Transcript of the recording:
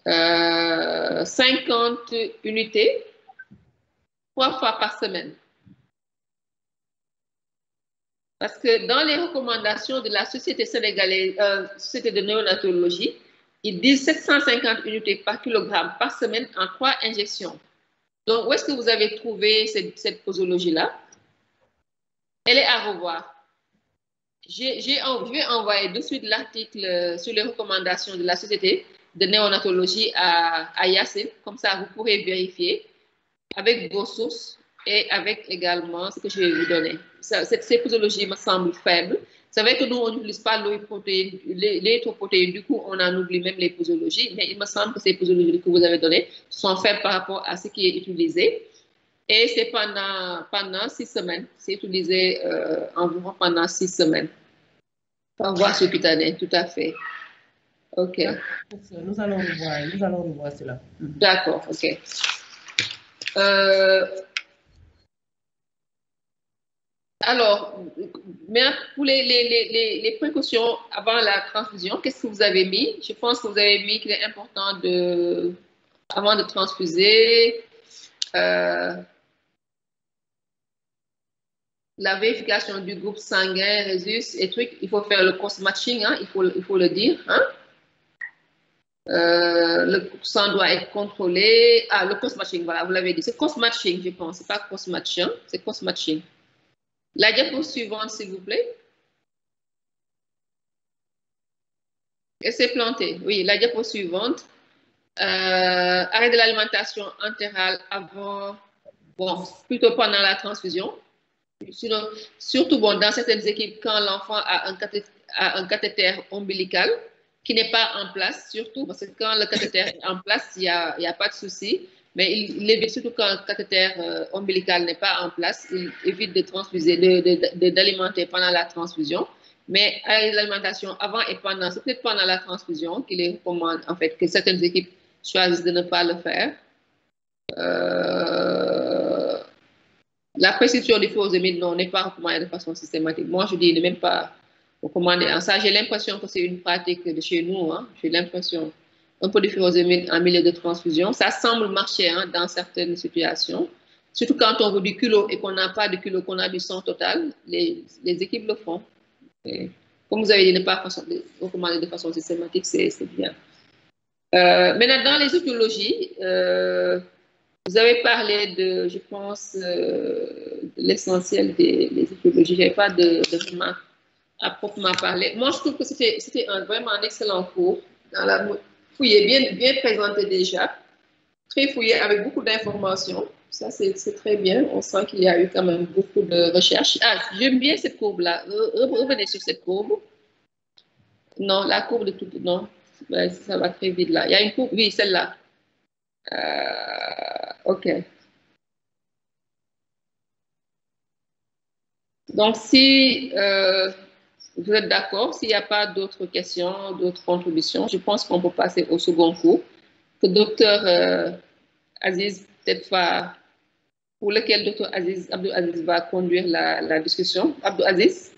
50 unités, 3 fois par semaine. Parce que dans les recommandations de la Société sénégalaise, Société de néonatologie, ils disent 750 unités par kilogramme par semaine en 3 injections. Donc, où est-ce que vous avez trouvé cette posologie-là? Elle est à revoir. Je vais envoyer de suite l'article sur les recommandations de la Société de néonatologie à Yacine. Comme ça, vous pourrez vérifier avec vos sources et avec également ce que je vais vous donner. Ces posologies me semblent faibles. C'est vrai que nous, on n'utilise pas l'érythropoïétine, du coup, on en oublie même les posologies, mais il me semble que ces posologies que vous avez données sont faibles par rapport à ce qui est utilisé. Et c'est pendant 6 semaines. C'est utilisé environ pendant 6 semaines. Par voie subcutanée, tout à fait. OK. Nous allons revoir cela. D'accord, OK. Alors, mais pour les précautions avant la transfusion, qu'est-ce que vous avez mis? Je pense que vous avez mis qu'il est important avant de transfuser, la vérification du groupe sanguin, résus et trucs, il faut faire le cross-matching, hein, il faut le dire. Hein? Le sang doit être contrôlé. Ah, le cross-matching, voilà, vous l'avez dit. C'est cross-matching, je pense. C'est pas cross-matching, c'est cross-matching. La diapo suivante, s'il vous plaît. Et c'est planté. Oui, la diapo suivante. Arrêt de l'alimentation entérale avant, bon, plutôt pendant la transfusion. Sinon, surtout, bon, dans certaines équipes, quand l'enfant a un cathéter ombilical qui n'est pas en place, surtout, parce que quand le cathéter est en place, il n'y a pas de souci. Mais il évite, surtout quand le cathéter ombilical n'est pas en place, il évite de transfuser, d'alimenter pendant la transfusion. Mais l'alimentation avant et pendant, c'est peut-être pendant la transfusion qu'il est recommande, en fait, que certaines équipes choisissent de ne pas le faire. La prescription du furosémide n'est pas recommandée de façon systématique. Moi, je dis ne même pas recommander. En ça, j'ai l'impression que c'est une pratique de chez nous. Hein. J'ai l'impression un peu de furosémide en milieu de transfusion. Ça semble marcher hein, dans certaines situations. Surtout quand on veut du culot et qu'on n'a pas de culot, qu'on a du sang total, les équipes le font. Et comme vous avez dit, ne pas recommander de façon systématique, c'est bien. Maintenant, dans les étiologies, vous avez parlé de, je pense, de l'essentiel des étiologies. Je n'avais pas de remarques à proprement parler. Moi, je trouve que c'était vraiment un excellent cours. Dans la fouillé, bien présenté déjà, très fouillé avec beaucoup d'informations. Ça, c'est très bien. On sent qu'il y a eu quand même beaucoup de recherches. Ah, j'aime bien cette courbe-là. Revenez sur cette courbe. Non, la courbe de tout. Non, ça va très vite là. Il y a une courbe, oui, celle-là. OK. Donc, si vous êtes d'accord, s'il n'y a pas d'autres questions, d'autres contributions, je pense qu'on peut passer au second cours. Que Dr Aziz, peut-être pour lequel Dr Abdou Aziz va conduire la discussion. Abdou Aziz.